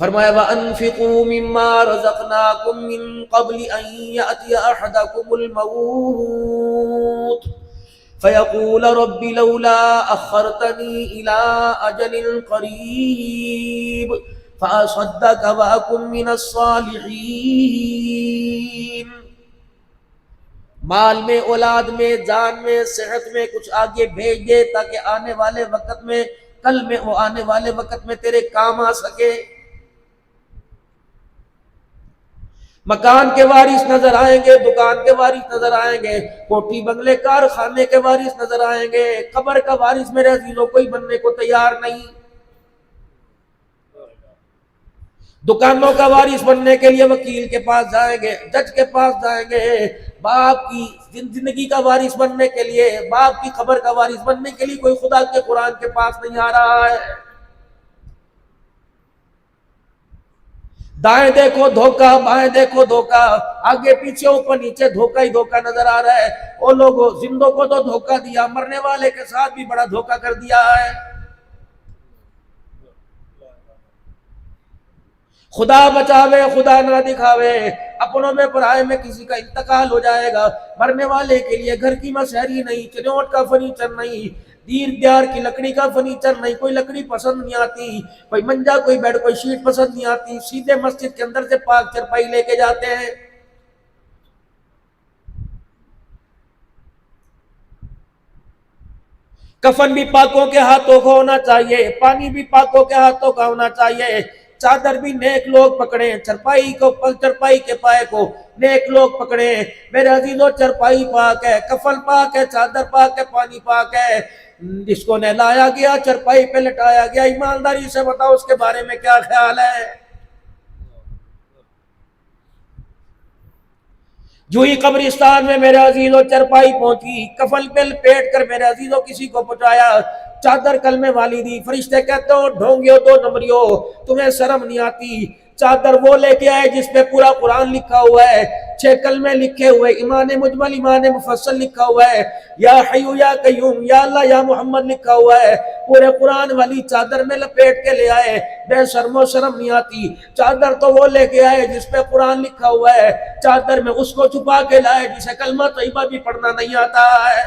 فرمایا وَأَنفِقُوا مِمَّا رَزَقْنَاكُم مِّن قَبْلِ أَن يَأْتِيَ أَحَدَكُمُ الْمَوْتُ فَيَقُولَ رَبِّ لَوْلَا أَخَّرْتَنِي إِلَىٰ أَجَلٍ قَرِيبٍ فَأَصَدَّقَ وَأَكُن مِّنَ الصَّالِحِينَ۔ مال میں، اولاد میں، جان میں، صحت میں کچھ آگے بھیج دے تاکہ آنے والے وقت میں، کل میں وہ آنے والے وقت میں تیرے کام آ سکے۔ مکان کے وارث نظر آئیں گے، دکان کے وارث نظر آئیں گے، کوٹھی بنگلے کارخانے کے وارث نظر آئیں گے، قبر کا وارث میرے عزیزوں کوئی بننے کو تیار نہیں۔ دکانوں کا وارث بننے کے لیے وکیل کے پاس جائیں گے، جج کے پاس جائیں گے، باپ کی زندگی کا وارث بننے کے لیے، باپ کی قبر کا وارث بننے کے لیے کوئی خدا کے قرآن کے پاس نہیں آ رہا ہے۔ دائیں دیکھو دھوکہ، بائیں دیکھو دھوکہ، آگے پیچھے اوپر نیچے دھوکہ ہی دھوکہ نظر آ رہا ہے۔ وہ لوگوں زندوں کو تو دھوکہ دیا، مرنے والے کے ساتھ بھی بڑا دھوکہ کر دیا ہے۔ خدا بچاوے، خدا نہ دکھاوے، اپنوں میں پرائے میں کسی کا انتقال ہو جائے گا، مرنے والے کے لیے گھر کی مسہری نہیں، چنوٹ کا فرنیچر نہیں، دیر دیار کی لکڑی کا فرنیچر نہیں، کوئی لکڑی پسند نہیں آتی، کوئی منجا، کوئی بیڈ، کوئی شیٹ پسند نہیں آتی، سیدھے مسجد کے اندر سے پاک چرپائی لے کے جاتے ہیں۔ کفن بھی پاکوں کے ہاتھوں کو ہونا چاہیے، پانی بھی پاکوں کے ہاتھوں کا ہونا چاہیے، چادر بھی نیک لوگ پکڑیں، چرپائی کو، چرپائی کے پائے کو نیک لوگ پکڑیں۔ میرے عزیزوں چرپائی پاک ہے، کفن پاک ہے، چادر پاک ہے، پانی پاک ہے، جس کو نہلایا گیا، چرپائی پہ لٹایا گیا، ایمانداری سے بتاؤ اس کے بارے میں کیا خیال ہے؟ جو ہی قبرستان میں میرے عزیزوں چرپائی پہنچی، کفن پہ لپیٹ کر میرے عزیزوں کسی کو پہنچایا، چادر کلمے والی دی، فرشتے کہتے ہو ڈھونگیو، دو نمبریو، تمہیں شرم نہیں آتی؟ چادر وہ لے کے آئے جس پہ پورا قرآن لکھا ہوا ہے، 6 کلمے لکھے ہوئے، ایمان مجمل، ایمان مفصل لکھا ہوا ہے، یا حیو یا قیوم، یا اللہ یا محمد لکھا ہوا ہے، پورے قرآن والی چادر میں لپیٹ کے لے آئے، بے شرم و شرم نہیں آتی؟ چادر تو وہ لے کے آئے جس پہ قرآن لکھا ہوا ہے، چادر میں اس کو چھپا کے لائے جسے کلمہ طیبہ بھی پڑھنا نہیں آتا ہے۔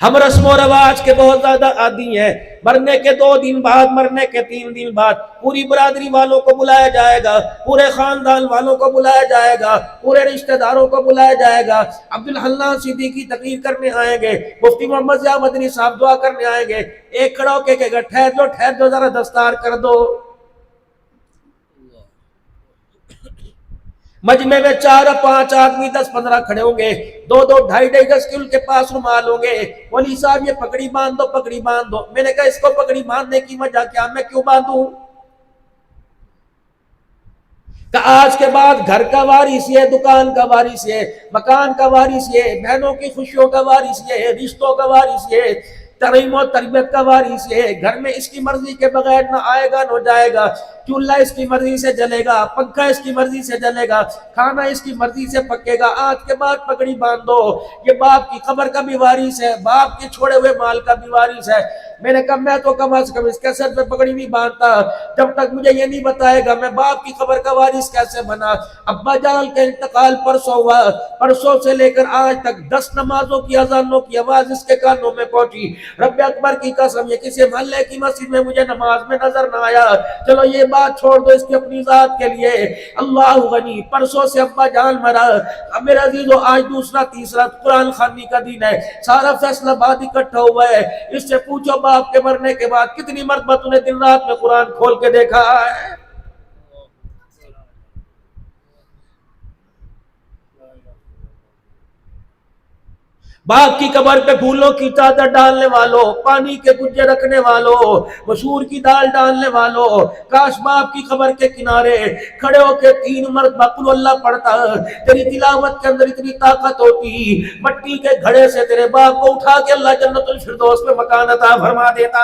ہم رسم و رواج کے بہت زیادہ عادی ہیں، مرنے کے 2 دن بعد، مرنے کے 3 دن بعد پوری برادری والوں کو بلایا جائے گا، پورے خاندان والوں کو بلایا جائے گا، پورے رشتہ داروں کو بلایا جائے گا، عبدالحنان صدیقی تقریر کرنے آئیں گے، مفتی محمد ضیاء مدنی صاحب دعا کرنے آئیں گے، ایک کھڑا ہو کے کہے گا ٹھہر دو ذرا دستار کر دو۔ مجمع میں 4 اور 5 آدمی 10-15 کھڑے ہوں گے، 2-2 2.5 گز کے ان کے پاس رومال ہوں گے، ولی صاحب یہ پگڑی باندھ دو، پگڑی باندھ دو۔ میں نے کہا اس کو پگڑی باندھنے کی وجہ کیا، میں کیوں باندھوں؟ کہ آج کے بعد گھر کا وارث یہ، دکان کا وارث یہ، مکان کا وارث یہ، بہنوں کی خوشیوں کا وارث یہ، رشتوں کا وارث یہ، تعلیم و تربیت کا وارث یہ، گھر میں اس کی مرضی کے بغیر نہ آئے گا نہ جائے گا، چولہا اس کی مرضی سے جلے گا، پنکھا اس کی مرضی سے جلے گا، کھانا اس کی مرضی سے پکے گا۔ آج کے بعد پگڑی باندھ دو، یہ باپ کی قبر کا بھی وارث ہے، باپ کے چھوڑے ہوئے مال کا بھی وارث ہے۔ میں نے کہا میں تو کم از کم اس کے سر پہ پگڑی نہیں باندھتا جب تک مجھے یہ نہیں بتائے گا میں باپ کی قبر کا وارث کیسے بنا۔ ابا جان کا انتقال پرسوں ہوا، پرسوں سے لے کر آج تک 10 نمازوں کی اذانوں کی آواز اس کے کانوں میں پہنچی، رب اکبر کی قسم یہ کسی محلے کی مسجد میں مجھے نماز میں نظر نہ آیا۔ چلو یہ بات چھوڑ دو، اس کی اپنی ذات کے لیے اللہ غنی، پرسوں سے ابا جان مرا، اب میرے عزیزو آج دوسرا تیسرا قرآن خوانی کا دن ہے، سارا فیصلہ باد اکٹھا ہوا ہے، اس سے پوچھو باپ کے مرنے کے بعد کتنی مرتبہ تو نے دن رات میں قرآن کھول کے دیکھا ہے؟ باپ کی قبر پہ پھولوں کی چادر ڈالنے والوں، پانی کے گجے رکھنے والوں، مسور کی دال ڈالنے والوں، کاش باپ کی قبر کے کنارے کھڑے ہو کے 3 مرتبہ قل اللہ پڑھتا، تیری تلاوت کے اندر اتنی طاقت ہوتی، مٹی کے گھڑے سے تیرے باپ کو اٹھا کے اللہ جنت الفردوس میں مکان عطا فرما دیتا۔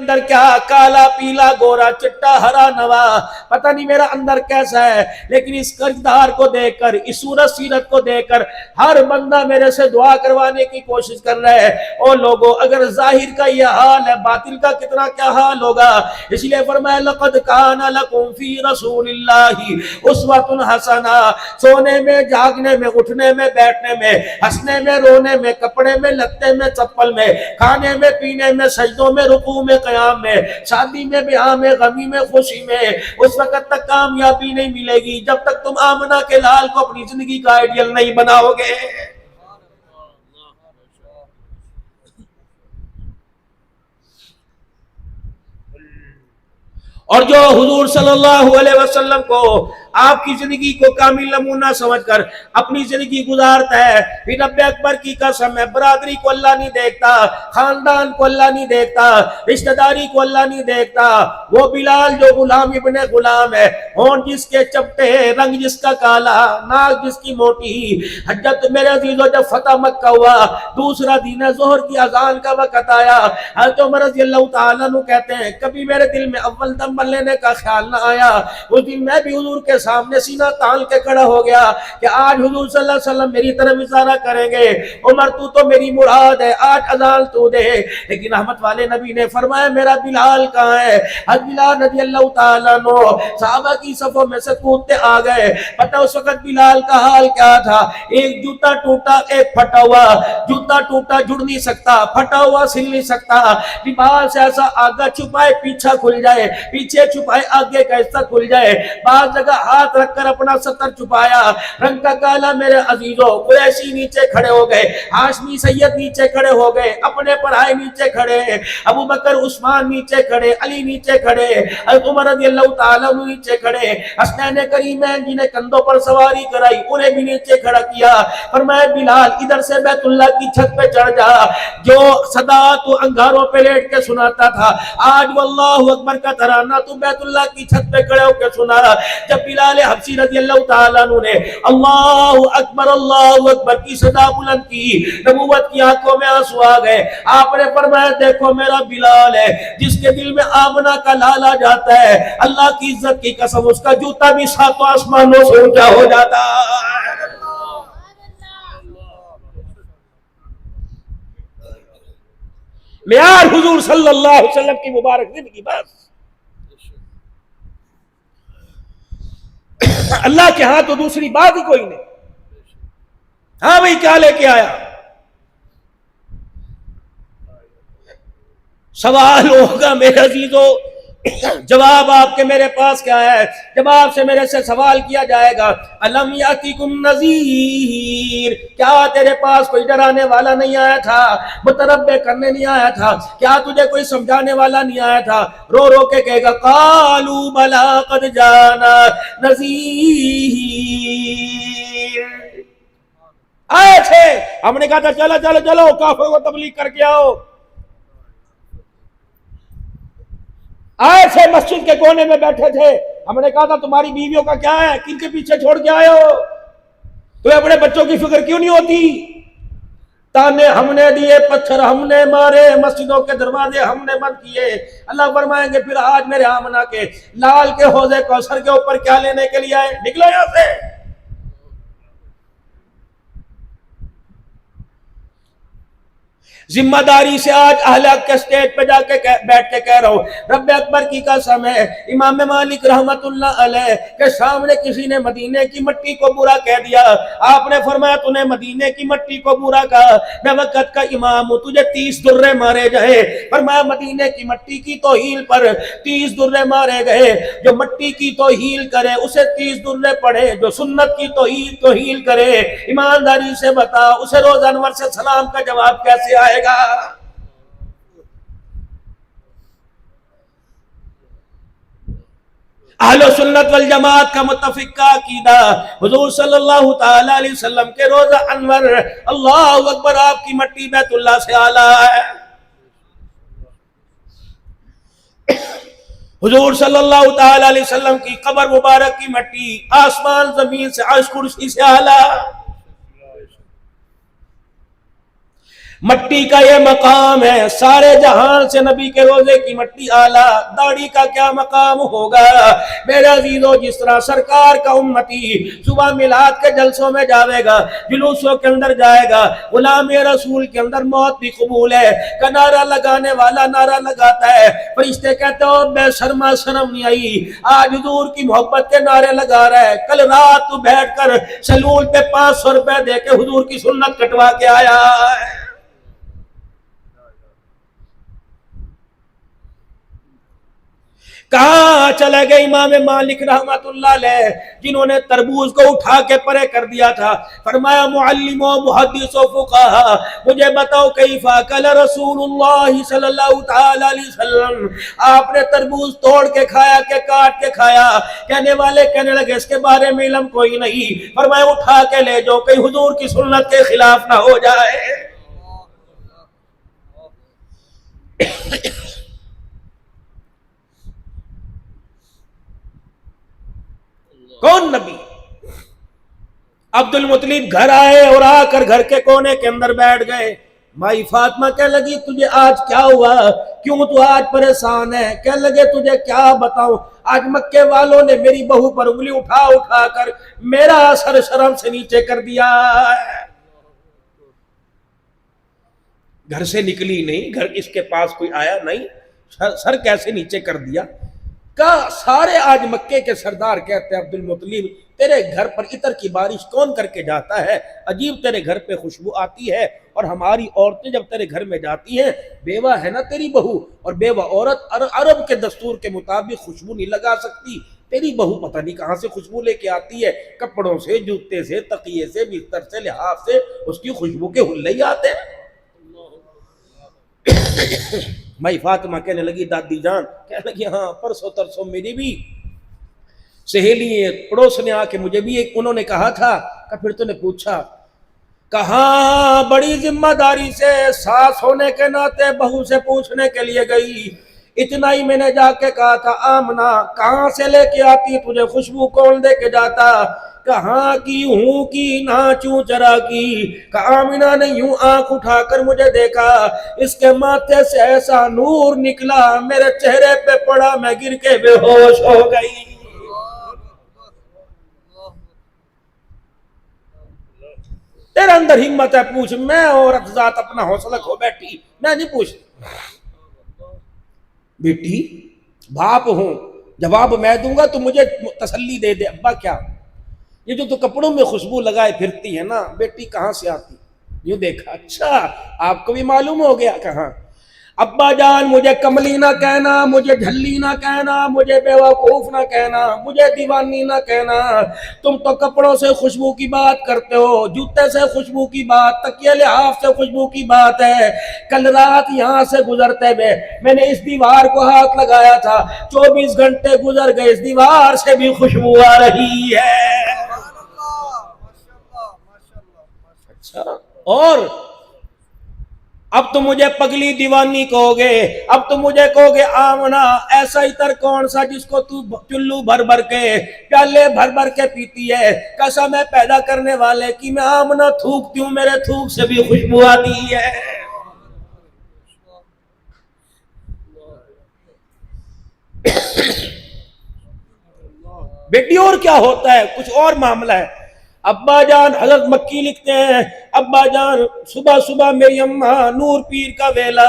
اندر کیا کالا پیلا گورا چٹا ہرا نوا، پتہ نہیں میرا اندر کیسا ہے، لیکن اس کردار کو دیکھ کر، اس صورت سیرت کو دیکھ کر ہر بندہ میرے سے دعا کروانے کی کوشش کر رہا ہے۔ اور لوگوں اگر ظاہر کا یہ حال ہے، باطل کا کتنا کیا حال ہوگا۔ اس لیے فرمایا لقد کان لکم فی رسول اللہ اسوۃ حسنہ، سونے میں، جاگنے میں، اٹھنے میں، بیٹھنے میں، ہنسنے میں، رونے میں، کپڑے میں، لتے میں، چپل میں، کھانے میں، پینے میں، سجدوں میں، رکوع میں، قیام میں، شادی میں، بیاہ میں، غمی میں، خوشی میں، اس وقت تک کامیابی نہیں ملے گی جب تک تم آمنہ کے لال کو اپنی زندگی کا آئیڈیل نہیں بناؤ گے۔ اور جو حضور صلی اللہ علیہ وسلم کو آپ کی زندگی کو کامل نمونہ سمجھ کر اپنی زندگی گزارتا ہے، پھر رب اکبر کی قسم ہے برادری کو اللہ نہیں دیکھتا، خاندان کو اللہ نہیں دیکھتا، رشتہ داری کو اللہ نہیں دیکھتا۔ وہ بلال جو غلام ابن غلام ہے، ہونٹ جس کے چپٹے، رنگ جس کا کالا، ناک جس کی موٹی، حجت میرے عزیزو جب فتح مکہ ہوا، دوسرا دن ظہر کی اذان کا وقت آیا، حضرت عمر رضی اللہ تعالیٰ عنہ کہتے ہیں کبھی میرے دل میں اول دم لینے کا خیال نہ آیا، اس دن میں بھی حضور کے سامنے سینہ تان کے کھڑا ہو گیا کہ آج حضور صلی اللہ علیہ وسلم میری طرف اشارہ کریں گے، عمر تو میری مراد ہے، آج اذان تو دے۔ لیکن رحمت والے نبی نے فرمایا میرا بلال کہاں ہے؟ حضرت بلال رضی اللہ تعالیٰ عنہ صحابہ کی صفوں میں سے کودتے آ گئے۔ پتہ اس وقت بلال کا حال کیا تھا؟ ایک جوتا ٹوٹا، ایک پھٹا ہوا، جوتا ٹوٹا جڑ نہیں سکتا، پھٹا ہوا سل نہیں سکتا، لباس ایسا آگا چھپائے پیچھا کھل جائے، پیچھے چھپائے آگے کا حصہ کھل جائے، بعض جگہ ہاتھ رکھ کر اپنا ستر چھپایا، رنگ کا کالا میرے عزیزو، قریشی نیچے کھڑے ہو گئے، ہاشمی سید نیچے کھڑے ہو گئے، اپنے پڑھائی نیچے کھڑے، ابو بکر عثمان نیچے کھڑے، علی نیچے کھڑے، حضرت عمر رضی اللہ تعالیٰ عنہ نیچے کھڑے، حسنین کریمین جنہیں کندھوں پر سواری کرائی انہیں بھی نیچے کھڑا کیا۔ فرمایا بلال ادھر سے بیت اللہ کی چھت پہ چڑھ جا، جو صدا تو انگاروں پہ لیٹ کے سناتا تھا آج واللہ اکبر کا ترانہ تو بیت اللہ کی چھت پہ کھڑے ہو کے سنا۔ جب بلال حبشی رضی اللہ تعالیٰ عنہ نے اللہ اکبر کی صدا بلند کی، نبوت کی آنکھوں میں آنسو آ گئے، آپ نے فرمایا دیکھو میرا بلال ہے جس کے دل میں آمنہ کا لال آ جاتا ہے، اللہ کی عزت کی قسم اس کا جوتا بھی ساتوں آسمانوں سے اونچا ہو جاتا ہے۔ معیار حضور صلی اللہ علیہ وسلم کی مبارک زندگی بس اللہ کے ہاں تو دوسری بات ہی کوئی نہیں۔ ہاں بھئی کیا لے کے آیا؟ سوال ہوگا میرے عزیزو، جواب آپ کے میرے پاس کیا ہے؟ جب آپ سے میرے سے سوال کیا جائے گا الم یاتکم نذیر، کیا تیرے پاس کوئی ڈرانے والا نہیں آیا تھا، متربع کرنے نہیں آیا تھا، کیا تجھے کوئی سمجھانے والا نہیں آیا تھا؟ رو رو کے کہے گا قالوا بلا قد جانا نذیر، آئے تھے، ہم نے کہا تھا چلو چلو چلو کافروں کو تبلیغ کر کے آؤ، آئے تھے مسجد کے کونے میں بیٹھے تھے، ہم نے کہا تھا تمہاری بیویوں کا کیا ہے، کن کے پیچھے چھوڑ کے آئے ہو، تمہیں اپنے بچوں کی فکر کیوں نہیں ہوتی؟ تانے ہم نے دیے، پتھر ہم نے مارے، مسجدوں کے دروازے ہم نے بند کیے۔ اللہ فرمائیں گے پھر آج میرے آمنہ کے لال کے حوضے کوثر کے اوپر کیا لینے کے لیے آئے؟ نکلو یہاں سے۔ ذمہ داری سے آج اہل حق کے سٹیج پہ جا کے بیٹھ کے کہہ رہا ہوں، رب اکبر کی قسم ہے، امام مالک رحمت اللہ علیہ کے سامنے کسی نے مدینے کی مٹی کو برا کہہ دیا، آپ نے فرمایا تو نے مدینے کی مٹی کو برا کہا، میں وقت کا امام ہوں، تجھے 30 درے مارے جائے۔ فرمایا مدینے کی مٹی کی توہین پر 30 درے مارے گئے، جو مٹی کی توہین کرے اسے 30 درے پڑے، جو سنت کی توہین کرے ایمانداری سے بتا اسے روز انور سے سلام کا جواب کیسے آئے گا؟ اہل سنت والجماعت کا متفقہ عقیدہ حضور صلی اللہ تعالی علیہ وسلم کے روزہ انور اللہ اکبر آپ کی مٹی بیت اللہ سے اعلیٰ ہے۔ حضور صلی اللہ تعالی علیہ وسلم کی قبر مبارک کی مٹی آسمان زمین سے عرش کرسی سے اعلیٰ۔ مٹی کا یہ مقام ہے، سارے جہان سے نبی کے روزے کی مٹی اعلیٰ، داڑھی کا کیا مقام ہوگا میرے عزیزو؟ جس طرح سرکار کا امتی صبح میلاد کے جلسوں میں جاوے گا، جلوسوں کے اندر جائے گا، غلام رسول کے اندر موت بھی قبول ہے کا نعرہ لگانے والا نعرہ لگاتا ہے، فرشتے کہتے ہو بے شرما شرم نہیں آئی، آج حضور کی محبت کے نعرے لگا رہا ہے، کل رات تو بیٹھ کر سلول پہ 500 روپے دے کے حضور کی سنت کٹوا کے آیا ہے۔ کہاں چلے گئے امام مالک رحمت اللہ علیہ، جنہوں نے تربوز کو اٹھا کے پرے کر دیا تھا؟ فرمایا معلم و محدث و فقہا، مجھے بتاؤ کیف اکل رسول اللہ صلی اللہ تعالی علیہ وسلم، آپ نے تربوز توڑ کے کھایا کہ کاٹ کے کھایا؟ کہنے والے کہنے لگے اس کے بارے میں علم کوئی نہیں۔ فرمایا اٹھا کے لے جاؤ، کہیں حضور کی سنت کے خلاف نہ ہو جائے۔ کون نبی؟ عبد المطلب گھر آئے اور آ کر گھر کے کونے کے اندر بیٹھ گئے۔ مائی فاطمہ کہنے لگی تجھے آج کیا ہوا، کیوں تو آج پریشان ہے؟ کہنے لگے تجھے کیا بتاؤں، آج مکے والوں نے میری بہو پر انگلی اٹھا اٹھا کر میرا سر شرم سے نیچے کر دیا۔ گھر سے نکلی نہیں، گھر اس کے پاس کوئی آیا نہیں، سر کیسے نیچے کر دیا؟ کہا سارے آج مکے کے سردار کہتے ہیں عبد المطلب تیرے گھر پر عطر کی بارش کون کر کے جاتا ہے؟ عجیب تیرے گھر پہ خوشبو آتی ہے، اور ہماری عورتیں جب تیرے گھر میں جاتی ہیں، بیوہ ہے نا تیری بہو، اور بیوہ عورت عرب کے دستور کے مطابق خوشبو نہیں لگا سکتی، تیری بہو پتہ نہیں کہاں سے خوشبو لے کے آتی ہے، کپڑوں سے، جوتے سے، تکیے سے، بستر سے، لحاف سے اس کی خوشبو کے حلے ہی آتے ہیں۔ مائی فاطمہ کہنے لگی دادی جان، کہنے لگی ہاں پرسوں ترسوں میری بھی سہیلی پڑوس نے آ کے مجھے بھی انہوں نے کہا تھا کہ پھر تو نے پوچھا، کہاں بڑی ذمہ داری سے ساس ہونے کے ناطے بہو سے پوچھنے کے لیے گئی، اتنا ہی میں نے جا کے کہا تھا آمنہ کہاں سے لے کے آتی تجھے خوشبو، کون دے کے جاتا؟ کہاں کی ہوں کی نہ چوں چرا کی، کہا آمنہ نے یوں آنکھ اٹھا کر مجھے دیکھا، اس کے ماتھے سے ایسا نور نکلا میرے چہرے پہ پڑا، میں گر کے بے ہوش ہو گئی۔ تیرے اندر ہمت ہے پوچھ، میں عورت ذات اپنا حوصلہ کھو بیٹھی، میں نہیں پوچھ۔ بیٹی باپ ہوں، جواب میں دوں گا تو مجھے تسلی دے دے، ابا کیا یہ جو تو کپڑوں میں خوشبو لگائے پھرتی ہے نا بیٹی کہاں سے آتی؟ یوں دیکھا، اچھا آپ کو بھی معلوم ہو گیا؟ کہاں؟ ابا جان مجھے کملی نہ کہنا، مجھے جھلی نہ کہنا، مجھے بیوقوف نہ کہنا، مجھے دیوانی نہ کہنا، تم تو کپڑوں سے خوشبو کی بات کرتے ہو، جوتے سے خوشبو کی بات، تکیے لحاف سے خوشبو کی بات ہے۔ کل رات یہاں سے گزرتے ہوئے میں نے اس دیوار کو ہاتھ لگایا تھا، 24 گھنٹے گزر گئے، اس دیوار سے بھی خوشبو آ رہی ہے۔ اچھا، اور اب تو مجھے پگلی دیوانی کہو گے، اب تو مجھے کہو گے آمنہ ایسا عطر کون سا جس کو تو چلو بھر بھر کے پیالے بھر بھر کے پیتی ہے؟ قسم ہے پیدا کرنے والے کی میں آمنہ تھوکتی ہوں، میرے تھوک سے بھی خوشبو آتی ہے۔ بیٹی اور کیا ہوتا ہے، کچھ اور معاملہ ہے۔ ابا جان حضرت مکی لکھتے ہیں، ابا جان صبح صبح میری اماں نور پیر کا ویلا،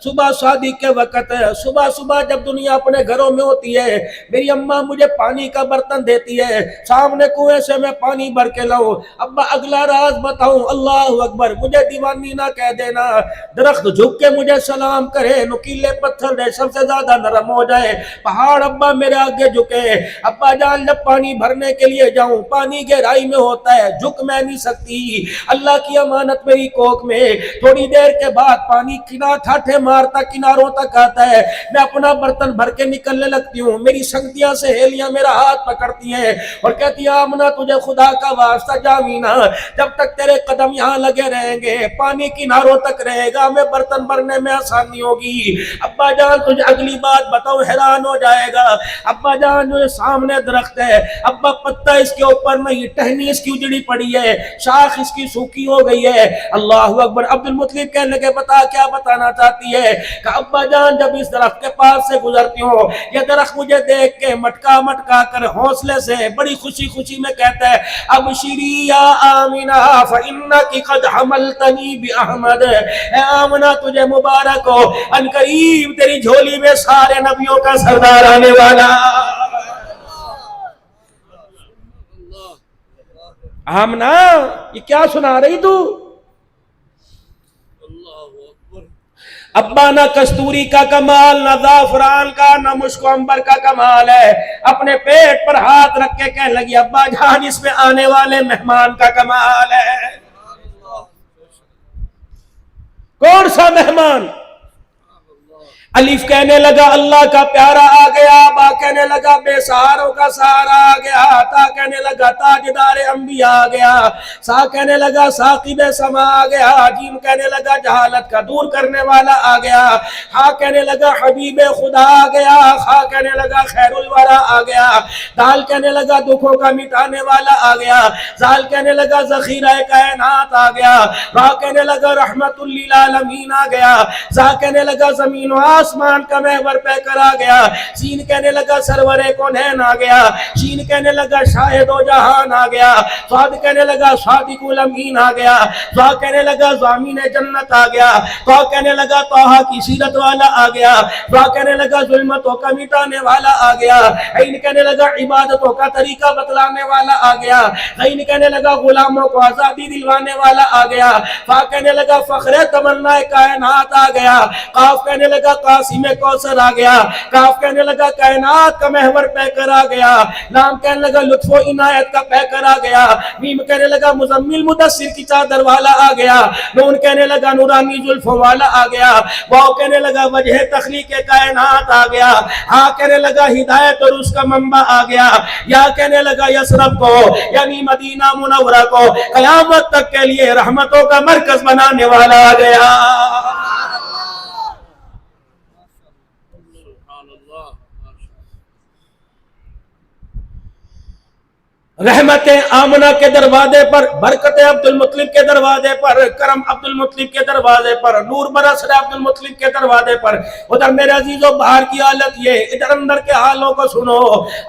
صبح شادی کے وقت ہے، صبح صبح جب دنیا اپنے گھروں میں ہوتی ہے میری اماں مجھے پانی کا برتن دیتی ہے، سامنے کنویں سے میں پانی بھر کے لاؤں۔ ابا اگلا راز بتاؤں، اللہ اکبر، مجھے دیوانی نہ کہہ دینا، درخت جھک کے مجھے سلام کرے، نکیلے پتھر دے سب سے زیادہ نرم ہو جائے، پہاڑ ابا میرے آگے جھکے، ابا جان جب پانی بھرنے کے لیے جاؤں پانی گہرائی میں ہوتا ہے، جھک میں نہیں سکتی، اللہ کی امانت میری کوکھ میں، تھوڑی دیر کے بعد پانی کنار ٹھاٹھے مارتا کناروں تک آتا ہے، میں اپنا برتن بھر کے نکلنے لگتی ہوں، میری سنگتیاں سہیلیاں میرا ہاتھ پکڑتی ہیں اور کہتی ہیں آمنہ تجھے خدا کا واسطہ جامینا، جب تک تیرے قدم یہاں لگے رہیں گے پانی کناروں تک رہے گا، میں برتن بھرنے میں آسانی ہوگی۔ ابا جان تجھے اگلی بات بتاؤں حیران ہو جائے گا، ابا جان جو سامنے درخت ہے، ابا پتہ اس کے اوپر نہیں، ٹہنی اس کی اجڑی پڑی ہے، شاخ اس کی سوکھی ہو گئی ہے. اللہ اکبر. عبد المطلب کہنے لگے بتا کیا بتانا چاہتی ہے؟ کہ ابا جان جب اس درخت کے پاس سے گزرتی ہوں یہ درخت مجھے دیکھ کے مٹکا مٹکا کر حوصلے سے بڑی خوشی خوشی میں کہتا ہے ابشری یا آمنہ فإنک قد حملتنی بأحمد. اے آمنہ تجھے مبارک ہو، ان قریب تیری جھولی میں سارے نبیوں کا سردار آنے والا. آمنہ یہ کیا سنا رہی تو؟ ابا نہ کستوری کا کمال، نہ زعفران کا، نہ مشک و عنبر کا کمال ہے. اپنے پیٹ پر ہاتھ رکھ کے کہنے لگی ابا جان اس میں آنے والے مہمان کا کمال ہے. کون سا مہمان؟ الف کہنے لگا اللہ کا پیارا آ گیا، با کہنے لگا بے سہاروں کا سہارا آ گیا، تا کہنے لگا تاجدار انبیاء آ گیا، سا کہنے لگا ثاقب سما آ گیا، جیم کہنے لگا جہالت کا دور کرنے والا آ گیا، ہا کہنے لگا حبیب خدا آ گیا، خا کہنے لگا خیر الورا آ گیا، دال کہنے لگا دکھوں کا مٹانے والا آ گیا، زال کہنے لگا ذخیرہ کائنات آ گیا، را کہنے لگا رحمت للعالمین آ گیا، زا کہنے لگا زمین و آسمان کا محور پہ کر آ گیا، سین کہنے لگا سرور کونین آ گیا، شین کہنے لگا شاہد و جہان آ گیا، صاد کہنے لگا صادق الامین آ گیا، ضا کہنے لگا ضامین جنت آ گیا، تو کہنے لگا طٰہٰ کی سیرت والا آ گیا، ضا کہنے لگا ظلمتوں کا مٹانے والا آ گیا، عین کہنے لگا عبادتوں کا طریقہ بتلانے والا آ گیا، عین کہنے لگا غلاموں کو آزادی دلوانے والا آ گیا، فا کہنے لگا فخر تمنا کائنات آ گیا، قاف کہنے لگا قاسم کوثر آ گیا، کاف کہنے لگا کائنات کا محور پہ کر آ گیا، لام کہنے لگا لطف و عنایت کا پہ کر آ گیا، میم کہنے لگا مزمل مدثر کی چادر والا آ گیا، نون کہنے لگا نورانی زلفوں والا آ گیا، واو کہنے لگا وجہ تخلیق کائنات آ گیا، ہاں کہنے لگا ہدایت اور اس کا منبع آ گیا، یا کہنے لگا یسرب کو یعنی مدینہ منورہ کو قیامت تک کے لیے رحمتوں کا مرکز بنانے والا آ گیا. رحمت آمنہ کے دروازے پر، برکت عبد المطلب کے دروازے پر، کرم عبد المطلب کے دروازے پر، نور برس رہا عبد المطلب کے دروازے پر. ادھر میرے عزیزوں باہر کی حالت یہ، ادھر اندر کے حالوں کو سنو.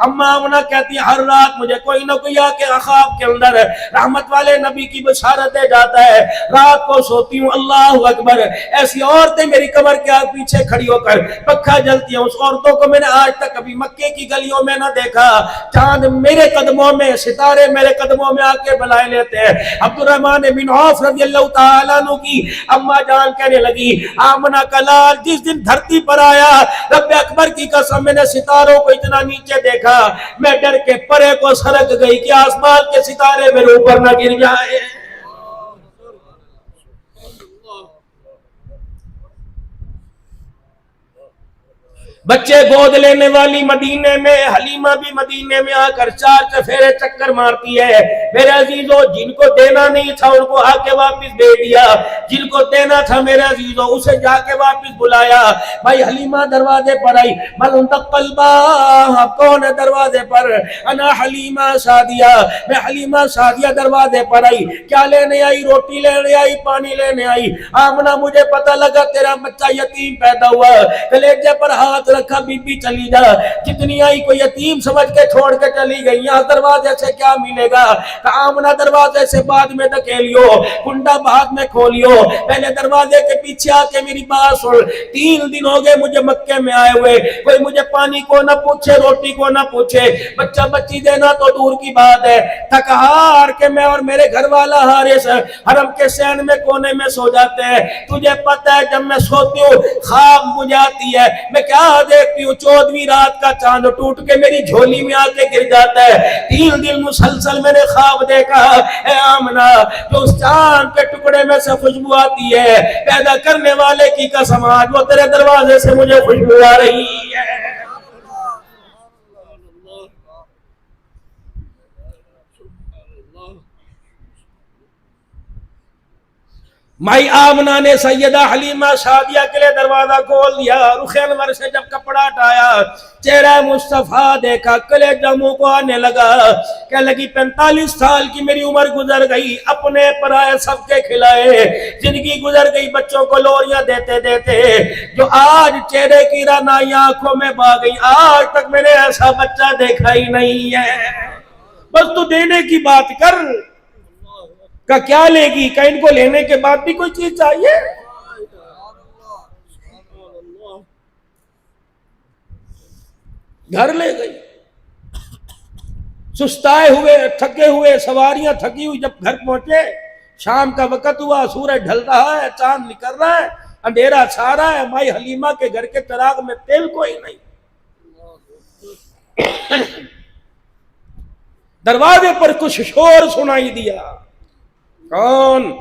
اما آمنہ کہتی ہر رات مجھے کوئی نہ کوئی آ کے خواب کے اندر رحمت والے نبی کی بشارت دے جاتا ہے. رات کو سوتی ہوں اللہ اکبر ایسی عورتیں میری کمر کے پیچھے کھڑی ہو کر پکھا جلتی ہیں. اس عورتوں کو میں نے آج تک کبھی مکے کی گلیوں میں نہ دیکھا. چاند میرے قدموں میں، ستارے میرے قدموں میں آ کے بلائے لیتے ہیں. عبد الرحمن بن عوف رضی اللہ تعالیٰ عنہ کی اما جان کہنے لگی آمنہ کا لال جس دن دھرتی پر آیا رب اکبر کی قسم میں نے ستاروں کو اتنا نیچے دیکھا میں ڈر کے پرے کو سرک گئی کہ آسمان کے ستارے میرے اوپر نہ گر جائے. بچے گود لینے والی مدینے میں، حلیمہ بھی مدینے میں آ کر چار چفیرے چکر مارتی ہے. میرے عزیزوں جن کو دینا نہیں تھا ان کو آ کے واپس دے دیا، جن کو دینا تھا میرے عزیزوں اسے جا کے واپس بلایا. بھائی حلیمہ دروازے پر آئی، من تقل باب کون ہے دروازے پر؟ انا حلیمہ سعدیہ، میں حلیمہ سعدیہ دروازے پر آئی. کیا لینے آئی؟ روٹی لینے آئی، پانی لینے آئی. آمنہ مجھے پتہ لگا تیرا بچہ یتیم پیدا ہوا، کلیجے پر ہاتھ رکھا بی بی چلی جا. جتنی آئی کوئی یتیم سمجھ کے چھوڑ کے چلی گئی. یہاں دروازے سے کیا ملے گا؟ آمنہ دروازے سے بعد میں دھکیلیو، کنڈا بعد میں کھولیو، پہلے دروازے کے پیچھے آ کے میری بات سن. 3 دن ہو گئے مجھے مکے میں آئے ہوئے، کوئی مجھے پانی کو نہ پوچھے، روٹی کو نہ پوچھے، بچہ بچی دینا تو دور کی بات ہے. تھک ہار کے میں اور میرے گھر والا حارث حرم کے سین میں کونے میں سو جاتے ہیں. تجھے پتہ ہے جب میں سوتی ہوں خواب مجھے آتی ہے، میں کیا دیکھتی ہوں 14ویں رات کا چاند ٹوٹ کے میری جھولی میں آ کے گر جاتا ہے. 3 دن مسلسل میں نے خواب دیکھا اے آمنہ جو اس چاند کے ٹکڑے میں سے خوشبو آتی ہے، پیدا کرنے والے کی قسم آج وہ تیرے دروازے سے مجھے خوشبو آ رہی ہے. مائی آمنہ نے سیدہ حلیمہ سعدیہ کے لیے دروازہ کھول دیا. رخ انور سے جب کپڑا ہٹایا, چہرہ مصطفیٰ دیکھا, کلیجہ منہ کو آنے لگا. کہنے لگی 45 سال کی میری عمر گزر گئی, اپنے پرائے سب کے کھلائے, زندگی گزر گئی بچوں کو لوریاں دیتے دیتے, جو آج چہرے کی رعنائی آنکھوں میں بھا گئی, آج تک میں نے ایسا بچہ دیکھا ہی نہیں ہے. بس تو دینے کی بات کر. کہ کیا لے گی؟ کہ ان کو لینے کے بعد بھی کوئی چیز چاہیے. گھر لے گئی. سستائے ہوئے, تھکے ہوئے, سواریاں تھکی ہوئی جب گھر پہنچے, شام کا وقت ہوا, سورج ڈھل رہا ہے, چاند نکل رہا ہے, اندھیرا چھا رہا ہے. مائی حلیمہ کے گھر کے چراغ میں تیل کوئی نہیں. دروازے پر کچھ شور سنائی دیا. کون؟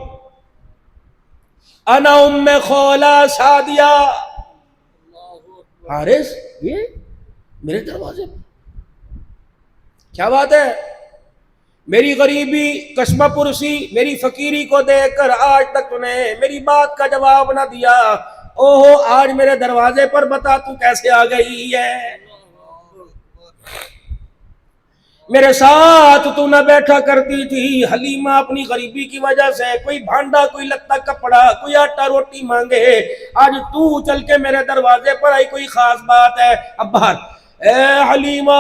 انا ام خولہ سعدیہ. حارث, یہ میرے دروازے پر کیا بات ہے؟ میری غریبی, کشمہ پرسی, میری فقیری کو دیکھ کر آج تک تو نے میری بات کا جواب نہ دیا. اوہو, آج میرے دروازے پر بتا تو کیسے آ گئی ہے؟ میرے ساتھ تو نہ بیٹھا کرتی تھی. حلیمہ اپنی غریبی کی وجہ سے کوئی بھانڈا, کوئی لتا کپڑا, کوئی آٹا روٹی مانگے, آج تو چل کے میرے دروازے پر آئی, کوئی خاص بات ہے؟ اب باہر. اے حلیمہ,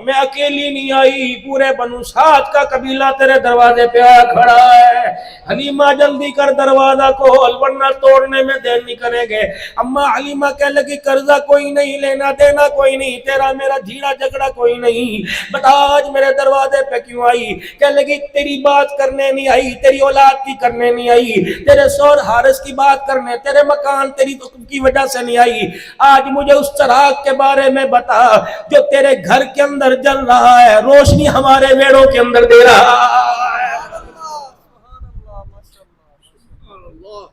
میں اکیلی نہیں آئی, پورے بنو سعد کا قبیلہ تیرے دروازے پہ آ کھڑا ہے. حلیمہ جلدی کر دروازہ کھول ورنہ توڑنے میں دیر نہیں کریں گے. اما حلیمہ کہنے لگی قرضہ کوئی نہیں, لینا دینا کوئی نہیں, تیرا میرا جھیڑا جھگڑا کوئی نہیں, بتا آج میرے دروازے پہ کیوں آئی؟ کہنے لگی تیری بات کرنے نہیں آئی, تیری اولاد کی کرنے نہیں آئی, تیرے سور حارث کی بات کرنے, تیرے مکان تیری کی وجہ سے نہیں آئی. آج مجھے اس چراغ کے بارے میں بتا جو تیرے گھر کے اندر جل رہا ہے, روشنی ہمارے ویڑوں کے اندر دے رہا ہے.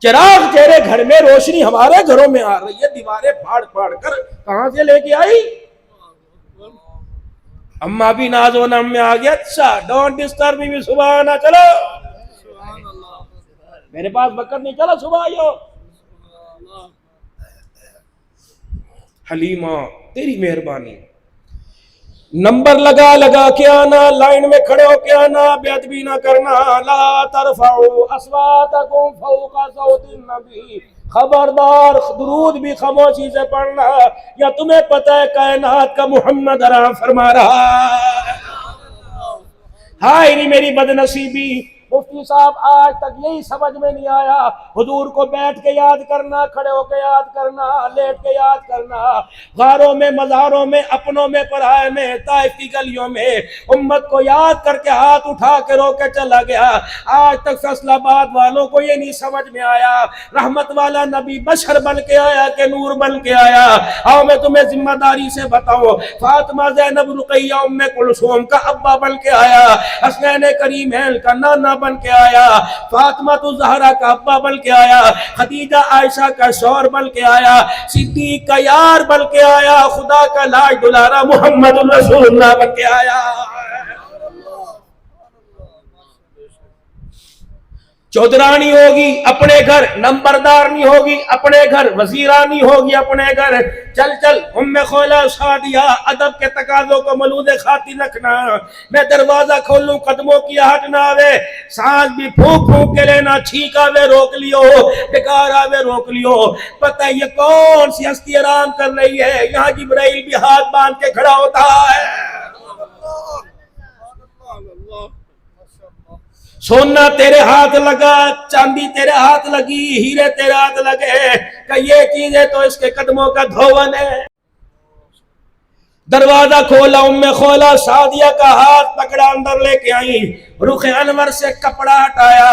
چراغ تیرے گھر میں, روشنی ہمارے گھروں میں آ رہی ہے, دیواریں پھاڑ پھاڑ کر کہاں سے لے کے آئی؟ اماں بھی ناز و نم میں آ گیا. اچھا, ڈونٹ ڈسٹرب می, صبح آنا, چلو میرے پاس وقت نہیں, چلو صبح آئیو. حلیمہ تیری مہربانی, نمبر لگا لگا کے آنا, لائن میں کھڑے ہو کے آنا, بے ادبی نہ کرنا. لا ترفعوا اصواتکم فوق صوت النبی, خبردار درود بھی خاموشی سے پڑھنا, یا تمہیں پتہ ہے کائنات کا محمد آرام فرما رہا ہے. ہائے نہیں میری بد نصیبی. مفتی صاحب آج تک یہی سمجھ میں نہیں آیا, حضور کو بیٹھ کے یاد کرنا, کھڑے ہو کے یاد کرنا, لیٹ کے یاد کرنا, غاروں میں, مزاروں میں, اپنوں میں, پرائے میں, طائف کی گلیوں میں, امت کو یاد کر کے ہاتھ اٹھا کے رو کے چلا گیا. آج تک فیصل آباد والوں کو یہ نہیں سمجھ میں آیا رحمت والا نبی بشر بن کے آیا کہ نور بن کے آیا. آؤ میں تمہیں ذمہ داری سے بتاؤں, فاطمہ زینب رقیہ ام کلثوم کا ابا بن کے آیا, حسنین کریمین کا نانا بن کے آیا, فاطمہ الزہرا کا ابا بن کے آیا, خدیجہ عائشہ کا شوہر بن کے آیا, صدیق کا یار بن کے آیا, خدا کا لاڈ دلارا محمد رسول اللہ بن کے آیا. چودرانی ہوگی اپنے گھر, نمبردار نہیں ہوگی اپنے گھر, وزیرانی ہوگی اپنے گھر. چل چل ام خولہ سعدیہ, ادب کے تقاضوں کو ملوذ خاطر رکھنا. میں دروازہ کھولوں, قدموں کی آہٹ نہ آوے, سانس بھی پھونک پھونک کے لینا, چھینک آوے روک لیو, ڈکار آوے روک لیو. پتہ یہ کون سی ہستی آرام کر رہی ہے؟ یہاں جبرائیل بھی ہاتھ باندھ کے کھڑا ہوتا ہے. سونا تیرے ہاتھ لگا, چاندی تیرے ہاتھ لگی, ہیرے تیرے ہاتھ لگے, کہ یہ چیزیں تو اس کے قدموں کا دھون ہے. دروازہ کھولا, ام خولہ سعدیہ کا ہاتھ پکڑا, اندر لے کے آئی, رخ انور سے کپڑا ہٹایا.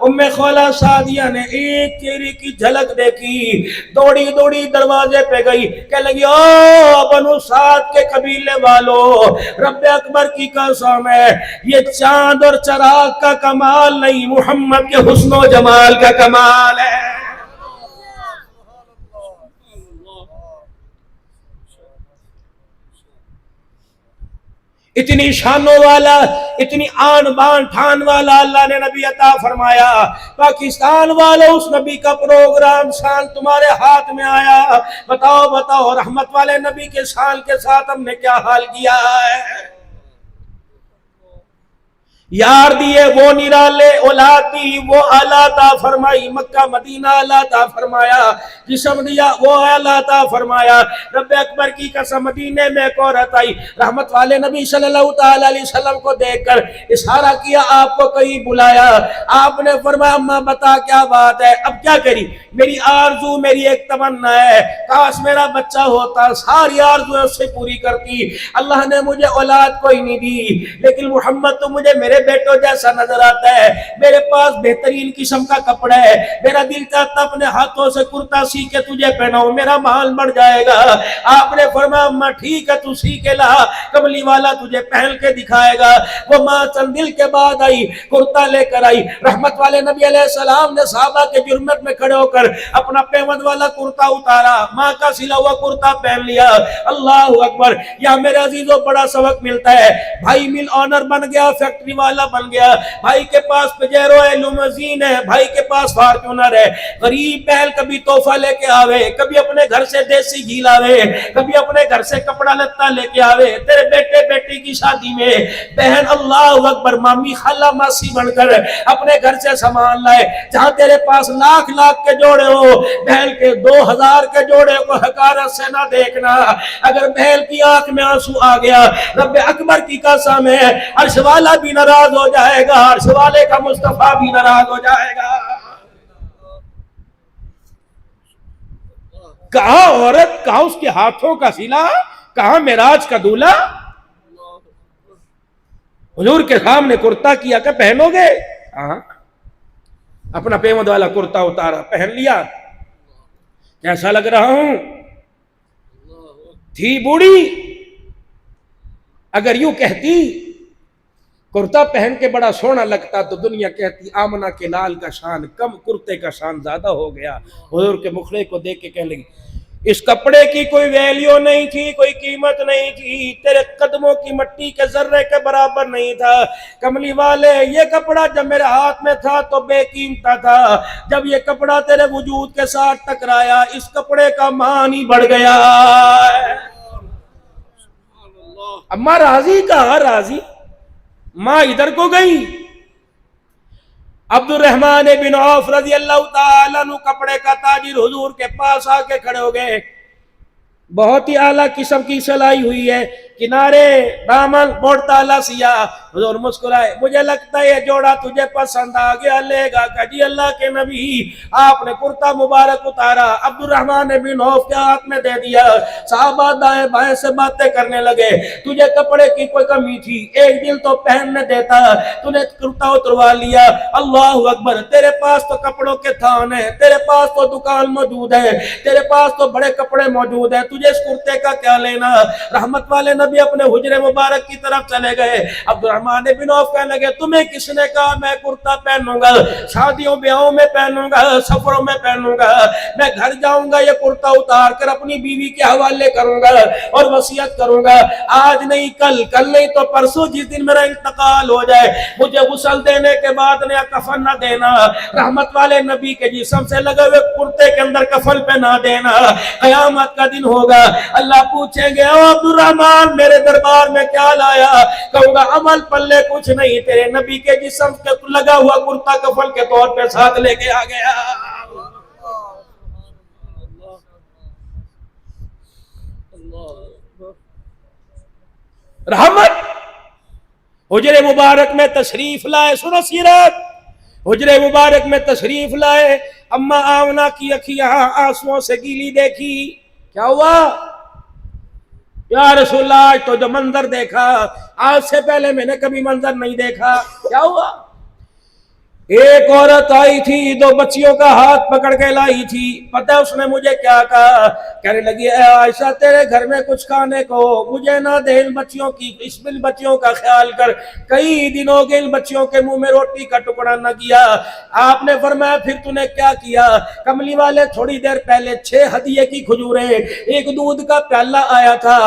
ام خولہ سعدیہ نے ایک چہرے کی جھلک دیکھی, دوڑی دوڑی دروازے پہ گئی, کہنے لگی او بنو سعد کے قبیلے والو, رب اکبر کی قسم ہے, یہ چاند اور چراغ کا کمال نہیں, محمد کے حسن و جمال کا کمال ہے. اتنی شانوں والا، اتنی آن بان ٹھان والا اللہ نے نبی عطا فرمایا۔ پاکستان والے اس نبی کا پروگرام شان تمہارے ہاتھ میں آیا، بتاؤ بتاؤ رحمت والے نبی کے شان کے ساتھ ہم نے کیا حال کیا ہے؟ یار دیے وہ نرالے، اولاد دی وہ اعلیٰ عطا فرمائی، مکہ مدینہ اعلیٰ عطا فرمایا، جسم دیا وہ اعلیٰ عطا فرمایا۔ رب اکبر کی قسم، مدینے میں ایک عورت آئی، رحمت والے نبی صلی اللہ تعالی علیہ وسلم کو دیکھ کر اشارہ کیا، آپ کو کہیں بلایا۔ آپ نے فرمایا اماں بتا کیا بات ہے؟ اب کیا کری؟ میری آرزو، میری ایک تمنا ہے، کاش میرا بچہ ہوتا، ساری آرزویں اس سے پوری کرتی۔ اللہ نے مجھے اولاد کوئی نہیں دی، لیکن محمد تو مجھے میرے بیٹوں جیسا نظر آتا ہے، میرے پاس بہترین قسم کا کپڑا ہے، میرا دل چاہتا اپنے ہاتھوں سے کرتا سی کے تجھے پہناؤں، میرا مال بڑھ جائے گا۔ آپ نے فرمایا اماں ٹھیک ہے تو سی کے لا، کملی والا تجھے پہن کے دکھائے گا۔ وہ ماں چند دل کے بعد آئی، کرتا لے کر آئی، رحمت والے نبی علیہ السلام نے صحابہ کے جرمت میں کھڑے ہو کر اپنا پیمد والا کرتا اتارا، ماں کا سلا ہوا کرتا پہن لیا۔ اللہ اکبر! یہاں میرے عزیزوں بڑا سبق ملتا ہے۔ بھائی مل آنر بن گیا، فیکٹری والا بن گیا، بھائی کے پاس پجیرو ہے، لیموزین ہے، بھائی کے پاس فارچونر ہے، غریب بہن کبھی تحفہ لے کے آوے، کبھی اپنے گھر سے دیسی گھی لاوے، کبھی اپنے گھر سے کپڑا لتا لے کے آوے۔ تیرے بیٹے بیٹی کی شادی میں بہن اللہ اکبر مامی خالہ ماسی بن کر اپنے گھر سے سامان لائے۔ جہاں تیرے پاس لاکھ لاکھ کے جوڑے ہو، بہن کے 2000 کے جوڑے کو حقارت سے نہ دیکھنا۔ اگر بہن کی آنکھ میں آنسو آ گیا، رب اکبر کی قسم ہے عرش والا بھی ناراض ہو جائے گا، عرش والے کا مصطفیٰ بھی ناراض ہو جائے گا۔ کہاں عورت، کہاں اس کے ہاتھوں کا سلا، کہاں معراج کا دولہا؟ حضور کے سامنے کرتا کیا کہ پہنو گے؟ ہاں، اپنا پیمد والا کرتا اتارا، پہن لیا۔ کیسا لگ رہا ہوں؟ تھی بوڑھی، اگر یوں کہتی کرتا پہن کے بڑا سونا لگتا تو دنیا کہتی آمنہ کے لال کا شان کم، کرتے کا شان زیادہ ہو گیا۔ حضور کے مخڑے کو دیکھ کے کہنے لگی اس کپڑے کی کوئی ویلیو نہیں تھی، کوئی قیمت نہیں تھی، تیرے قدموں کی مٹی کے ذرے کے برابر نہیں تھا۔ کملی والے یہ کپڑا جب میرے ہاتھ میں تھا تو بے قیمت تھا، جب یہ کپڑا تیرے وجود کے ساتھ ٹکرایا اس کپڑے کا مان ہی بڑھ گیا۔ اماں راضی کہاں راضی؟ ماں ادھر کو گئی۔ عبد الرحمن بن عوف رضی اللہ تعالیٰ عنہ کپڑے کا تاجر حضور کے پاس آ کے کھڑے ہو گئے، بہت ہی اعلیٰ قسم کی سلائی ہوئی ہے، کنارے دامن موڑ تالا سیاہ۔ حضور مسکرائے، مجھے لگتا ہے یہ جوڑا تجھے پسند آ گیا، لے گا؟ کہ جی اللہ کے نبی۔ آپ نے کرتا مبارک اتارا، عبد الرحمن بن عوف کے ہاتھ میں دے دیا۔ صحابہ دائیں بائیں سے باتیں کرنے لگے، تجھے کپڑے کی کوئی کمی تھی، ایک دن تو پہننے دیتا، تو نے کرتا اتروا لیا۔ اللہ اکبر! تیرے پاس تو کپڑوں کے تھان ہیں، تیرے پاس تو دکان موجود ہے، تیرے پاس تو بڑے کپڑے موجود ہیں، تجھے اس کرتے کا کیا لینا؟ رحمت والے نبی اپنے حجرے مبارک کی طرف چلے گئے۔ عبد الرحمن بن عوف کہنے لگے تمہیں کس نے کہا میں کرتا پہنوں گا؟ شادیوں بیاہوں میں پہنوں گا، سفروں میں پہنوں گا، میں گھر جاؤں گا یہ کرتا اتار کر اپنی بیوی کے حوالے کروں گا اور وصیت کروں گا، آج نہیں کل، کل نہیں تو پرسوں، جس دن میرا انتقال ہو جائے مجھے غسل دینے کے بعد نیا کفن نہ دینا، رحمت والے نبی کے جسم سے لگے ہوئے کرتے کے اندر کفن پہ نہ دینا۔ قیامت کا دن ہوگا، اللہ پوچھیں گے او عبد الرحمن میرے دربار میں کیا لایا؟ کہوں گا عمل پلے کچھ نہیں، تیرے نبی کے جسم کے لگا ہوا کرتا کفن کے طور پہ ساتھ لے کے آ گیا۔ رحمت حجرے مبارک میں تشریف لائے، سنو سیرت، حجرے مبارک میں تشریف لائے، اماں آمنہ کی اکھیاں آنسوؤں سے گیلی دیکھی۔ کیا ہوا؟ یا رسول اللہ آج تو جو منظر دیکھا، آج سے پہلے میں نے کبھی منظر نہیں دیکھا۔ کیا ہوا؟ ایک عورت آئی تھی، دو بچیوں کا ہاتھ پکڑ کے لائی تھی، پتہ اس نے مجھے کیا کہا؟ کہنے لگی اے عائشہ تیرے گھر میں کچھ کھانے کو مجھے نہ دے، ان بچیوں کی، اس بچیوں کا خیال کر، کئی دن ہو گئے ان بچیوں کے منہ میں روٹی کا ٹکڑا نہ کیا۔ آپ نے فرمایا پھر تو نے کیا کیا؟ کملی والے تھوڑی دیر پہلے 6 ہدیے کی کھجوریں، ایک دودھ کا پیالہ آیا تھا،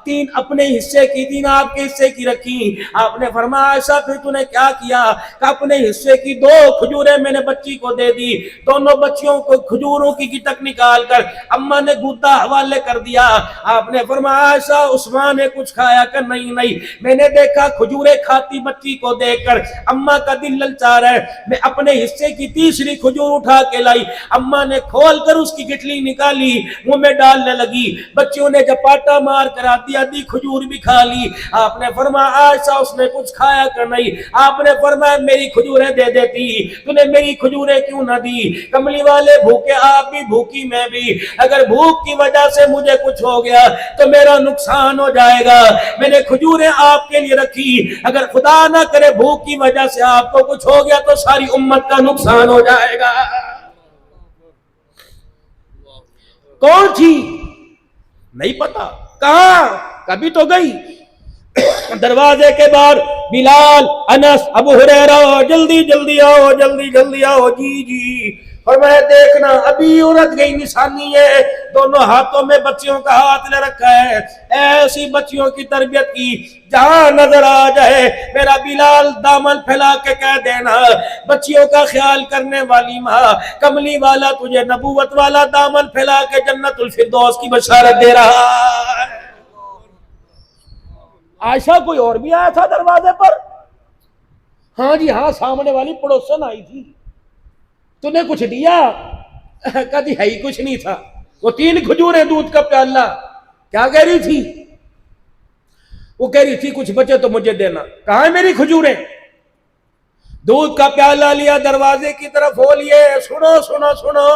تین اپنے حصے کی، تین آپ کے حصے کی رکھی۔ آپ نے فرمایا عائشہ پھر تو نے کیا کیا؟ کہ اپنے حصے کی 2 کھجوریں میں نے بچی کو دے دی، دونوں بچیوں کو کھجوروں کی گٹک نکال کر اماں نے گودا حوالے کر دیا۔ آپ نے فرمایا عائشہ عثمان نے کچھ کھایا کہ نہیں؟ میں نے دیکھا کھجوریں کھاتی بچی کو دیکھ کر اماں کا دل للچا رہا ہے۔ میں اپنے حصے کی تیسری کھجور اٹھا کے لائی، اماں نے کھول کر اس کی گٹلی نکالی، منہ میں ڈالنے لگی، بچیوں نے جپاٹا مار کر آدھی کھجور بھی کھا لی۔ آپ نے فرمایا عائشہ اس نے کچھ کھایا کہ نہیں؟ آپ نے فرمایا میری کھجوریں دے دیتی، تو نے میری کھجوریں کیوں نہ دی؟ کملی والے بھوکے آپ بھی، بھوکی میں بھی، اگر بھوک کی وجہ سے مجھے کچھ ہو گیا تو میرا نقصان ہو جائے گا۔ میں نے کھجوریں آپ کے لیے رکھی، اگر خدا نہ کرے بھوک کی وجہ سے آپ کو کچھ ہو گیا تو ساری امت کا نقصان ہو جائے گا۔ کون تھی؟ نہیں پتا، کہاں؟ کبھی تو گئی۔ دروازے کے باہر بلال، انس، ابو ہریرہ، جلدی جلدی آؤ، جلدی جلدی آؤ، جی جی۔ اور میں دیکھنا ابھی عورت گئی نشانی ہے، دونوں ہاتھوں میں بچیوں کا ہاتھ لے رکھا ہے، ایسی بچیوں کی تربیت کی جہاں نظر آ جائے میرا بلال دامن پھیلا کے کہہ دینا بچیوں کا خیال کرنے والی ماں، کملی والا تجھے نبوت والا دامن پھیلا کے جنت الفردوس کی بشارت دے رہا ہے۔ عائشہ کوئی اور بھی آیا تھا دروازے پر؟ ہاں جی ہاں، سامنے والی پڑوسن آئی تھی۔ تو نے کچھ دیا؟ کہتی ہے ہی کچھ نہیں تھا، وہ 3 کھجوریں، دودھ کا پیالہ۔ کیا کہہ رہی تھی؟ وہ کہہ رہی تھی کچھ بچے تو مجھے دینا۔ کہاں ہے میری کھجوریں؟ دودھ کا پیالہ لیا، دروازے کی طرف ہو لیے، سنو سنو سنو،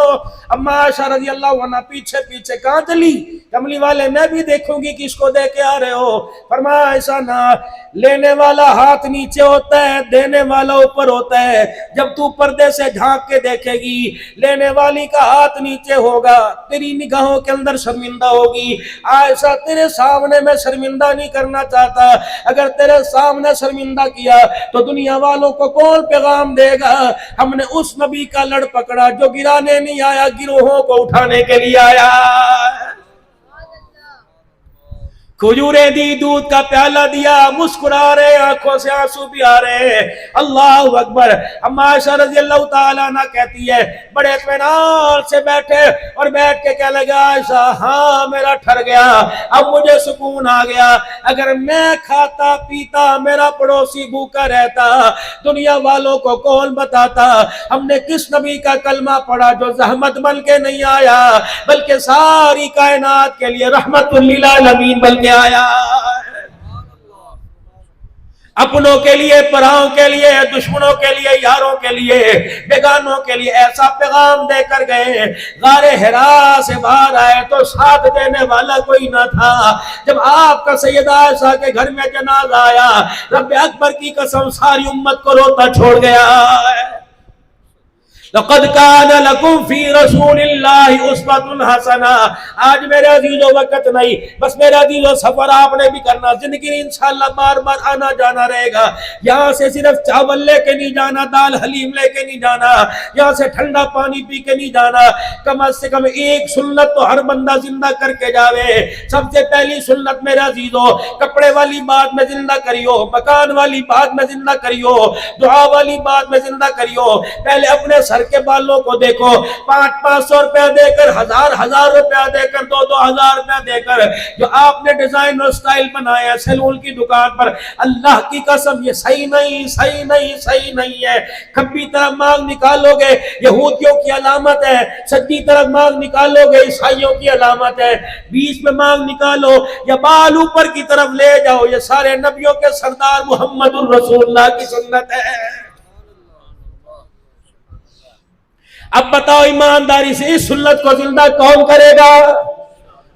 اما عائشہ رضی اللہ عنہ پیچھے پیچھے کہاں چلی؟ کملی والے میں بھی دیکھوں گی کس کو دے کے آ رہے ہو۔ فرمایا ایسا نہ، لینے والا ہاتھ نیچے ہوتا ہے، دینے والا اوپر ہوتا ہے۔ جب تو پردے سے جھانک کے دیکھے گی لینے والی کا ہاتھ نیچے ہوگا، تیری نگاہوں کے اندر شرمندہ ہوگی۔ عائشہ تیرے سامنے میں شرمندہ نہیں کرنا چاہتا، اگر تیرے سامنے شرمندہ کیا تو دنیا والوں کو کون پیغام دے گا؟ ہم نے اس نبی کا لڑ پکڑا جو گرانے نہیں آیا، گروہوں کو اٹھانے کے لیے آیا۔ کھجوریں دی، دودھ کا پیالہ دیا، مسکرا رہے، آنکھوں سے آنسو بھی آ رہے ہیں۔ اللہ اکبر۔ اما عائشہ رضی اللہ تعالیٰ عنہ کہتی ہے بڑے اطمینان سے بیٹھے اور بیٹھ کے کہنے لگا عائشہ ہاں میرا ٹھر گیا، اب مجھے سکون آ گیا۔ اگر میں کھاتا پیتا میرا پڑوسی بھوکا رہتا دنیا والوں کو کون بتاتا ہم نے کس نبی کا کلمہ پڑھا جو زحمت بن کے نہیں آیا بلکہ ساری کائنات کے لیے رحمت للعالمین بلکہ آیا۔ اپنوں کے لیے، پراؤں کے لیے، دشمنوں کے لیے، یاروں کے لیے، بیگانوں کے لیے ایسا پیغام دے کر گئے۔ غار حرا سے باہر آئے تو ساتھ دینے والا کوئی نہ تھا۔ جب آپ کا سیدہ عائشہ کے گھر میں جنازہ آیا رب اکبر کی قسم ساری امت کو روتا چھوڑ گیا۔ لقد كان لكم في رسول الله اسوة حسنة۔ آج میرے عزیزو وقت نہیں، بس میرے عزیزو سفر آپ نے بھی کرنا، زندگی انشاءاللہ بار بار آنا جانا رہے گا۔ یہاں سے صرف چاول لے کے نہیں جانا، دال حلیم لے کے نہیں جانا، یہاں سے ٹھنڈا پانی پی کے نہیں جانا، کم از کم ایک سنت تو ہر بندہ زندہ کر کے جاوے۔ سب سے پہلی سنت میرے عزیزو کپڑے والی بات میں زندہ کریو، مکان والی بات میں زندہ کریو، دعا والی بات میں زندہ کریو۔ پہلے اپنے سر کے بالوں کو دیکھو، 500 روپیہ دے کر، 1000 روپیہ دے کر، 2000 روپیہ دے کر جو آپ نے ڈیزائن اور سٹائل بنایا سیلون کی دکان پر، اللہ کی قسم یہ صحیح نہیں، صحیح نہیں، صحیح نہیں ہے۔ کھبی طرف مانگ نکالو گے یہودیوں کی علامت ہے، سجی طرف مانگ نکالو گے عیسائیوں کی علامت ہے، بیچ میں مانگ نکالو یا بال اوپر کی طرف لے جاؤ، یہ سارے نبیوں کے سردار محمد الرسول اللہ کی سنت ہے۔ اب بتاؤ ایمانداری سے اس سنت کو زندہ کون کرے گا؟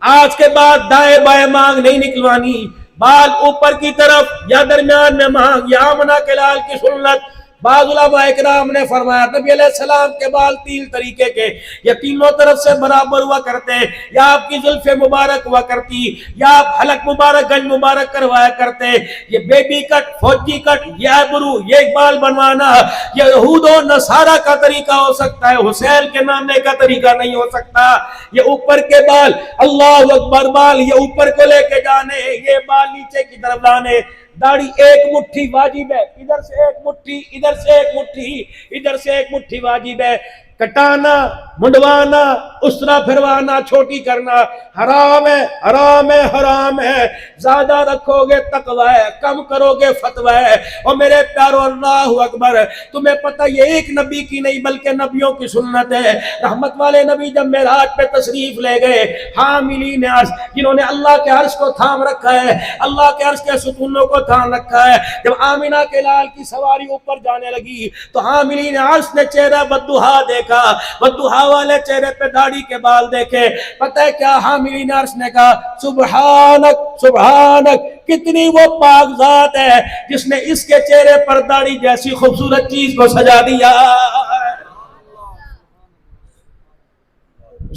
آج کے بعد دائیں بائیں مانگ نہیں نکلوانی، بال اوپر کی طرف یا درمیان میں مانگ، یا آمنہ کے لال کی سنت، بعض علماء اکرام نے فرمایا نبی علیہ السلام کے بال 3 طریقے کے، یہ تینوں طرف سے برابر ہوا کرتے، یا آپ کی زلف مبارک ہوا کرتی، یا آپ حلق مبارک گنج مبارک کروایا کرتے. یہ بیبی کٹ، فوجی کٹ، یہ ایبرو، یہ بال بنوانا یہ یہود و نصارہ کا طریقہ ہو سکتا ہے، حسین کے نانے کا طریقہ نہیں ہو سکتا. یہ اوپر کے بال، اللہ اکبر، بال یہ اوپر کو لے کے جانے، یہ بال نیچے کی طرف لانے. داڑھی 1 مٹھی واجب ہے، ادھر سے 1 مٹھی، ادھر سے 1 مٹھی، ادھر سے 1 مٹھی واجب ہے. کٹانا، منڈوانا، اسرا پھروانا، چھوٹی کرنا حرام ہے، حرام ہے، حرام ہے. زیادہ رکھو گے تقوی ہے، کم کرو گے فتوی ہے. اور میرے پیارو اللہ اکبر، تمہیں پتہ یہ ایک نبی کی نہیں بلکہ نبیوں کی سنت ہے. رحمت والے نبی جب معراج پہ تشریف لے گئے، حاملین عرش جنہوں نے اللہ کے عرش کو تھام رکھا ہے، اللہ کے عرش کے ستونوں کو تھام رکھا ہے، جب آمینہ کے لال کی سواری اوپر جانے لگی تو حاملین عرش نے چہرہ بددہا دیکھا، بددہا والے چہرے پہ داڑھی کے بال دیکھے. پتہ ہے کیا حاملین عرش نے کہا؟ سبحانک سبحانک، کتنی وہ پاک ذات ہے جس نے اس کے چہرے پر داڑھی جیسی خوبصورت چیز کو سجا دیا.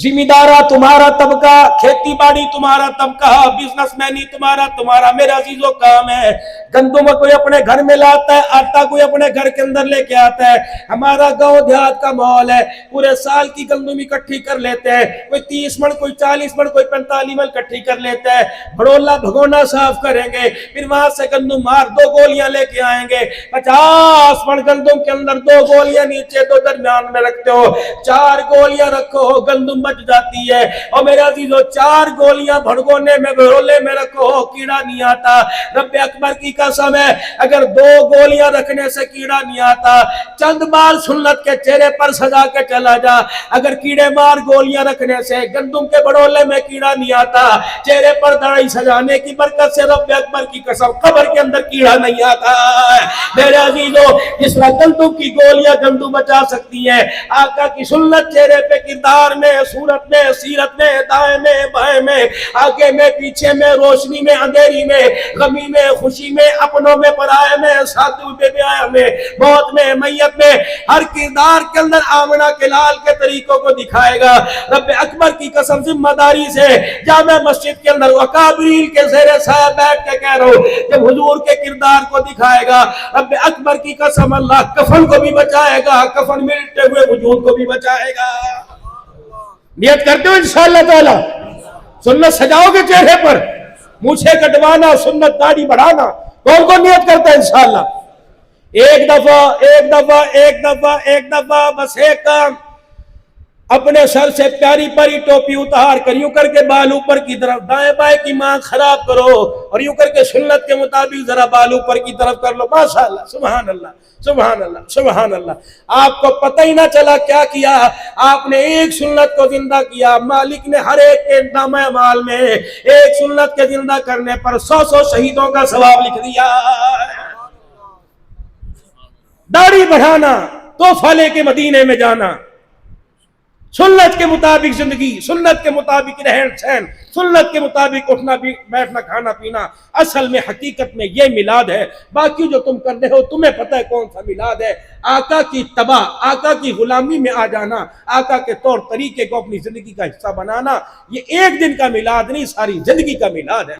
ذمہ دارہ تمہارا طبقہ، کھیتی باڑی تمہارا طبقہ، بزنس مینی تمہارا میرا عزیزو کام ہے. گندم کوئی اپنے گھر میں لاتا ہے، آٹا کوئی اپنے گھر کے اندر لے کے آتا ہے. ہمارا گاؤں دیہات کا ماحول ہے، پورے سال کی گندم اکٹھی کر لیتے ہیں، کوئی 30 من، کوئی 40 من، کوئی 45 من اکٹھی کر لیتا ہے. بھڑولا بھگونا صاف کریں گے، پھر وہاں سے گندم مار 2 گولیاں لے کے آئیں گے. 50 من گندم کے اندر 2 گولیاں نیچے 2 درمیان میں رکھتے ہو، 4 گولیاں رکھو، گندم بچ جاتی ہے. اور میرے عزیزو 4 گولیاں بھڑگونے میں، بھڑولے میں رکھو، کیڑا نہیں آتا. رب اکبر کی قسم ہے، اگر 2 گولیاں رکھنے سے کیڑا نہیں آتا، چند بار سنت کے چہرے پر سجا کے چلا جا. اگر کیڑے مار گولیاں رکھنے سے گندم کے بھڑولے میں کیڑا نہیں آتا، چہرے پر داڑھی سجانے کی برکت سے رب اکبر کی قسم قبر کے اندر کیڑا نہیں آتا. میرے عزیزو جس طرح گندم کی گولیاں گندم بچا سکتی ہیں، آقا کی سنت چہرے پہ، کردار میں، صورت میں، سیرت میں، دائیں میں، بائیں میں، آگے میں، پیچھے میں، روشنی میں، اندھیری میں، غمی میں، خوشی میں، اپنوں میں، پرائے میں، ساتھی بے بیاہ میں، موت میں، میت میں، ہر کردار کے اندر آمنہ کے لال کے طریقوں کو دکھائے گا. رب اکبر کی قسم ذمہ داری سے جامع مسجد کے اندر اکابرین کے زیر سایہ بیٹھ کے کہہ رہا ہوں، جب حضور کے کردار کو دکھائے گا رب اکبر کی قسم اللہ کفن کو بھی بچائے گا، کفن ملتے ہوئے وجود کو بھی بچائے گا. نیت کرتے ہو انشاءاللہ تعالی؟ سنت سجاؤ گے چہرے پر، مونچھیں کٹوانا، سنت داڑھی بڑھانا، کون نیت کرتا ہے انشاءاللہ؟ ایک دفعہ بس ایک کام، اپنے سر سے پیاری پیاری ٹوپی اتار کر یوں کر کے بال اوپر کی طرف، دائیں بائیں کی مانگ خراب کرو اور یوں کر کے سنت کے مطابق ذرا بال اوپر کی طرف کر لو. ماشاءاللہ، سبحان اللہ، سبحان اللہ، سبحان اللہ. آپ کو پتہ ہی نہ چلا کیا کیا، آپ نے ایک سنت کو زندہ کیا. مالک نے ہر ایک کے نامہ اعمال میں ایک سنت کے زندہ کرنے پر 100 شہیدوں کا ثواب لکھ دیا. داڑھی بڑھانا، تحفہ لے کے مدینے میں جانا، سنت کے مطابق زندگی، سنت کے مطابق رہن سہن، سنت کے مطابق اٹھنا بیٹھنا، کھانا پینا. اصل میں حقیقت میں یہ میلاد ہے. باقی جو تم کرتے ہو تمہیں پتہ ہے کون سا میلاد ہے. آقا کی اتباع، آقا کی غلامی میں آ جانا، آقا کے طور طریقے کو اپنی زندگی کا حصہ بنانا، یہ ایک دن کا میلاد نہیں، ساری زندگی کا میلاد ہے.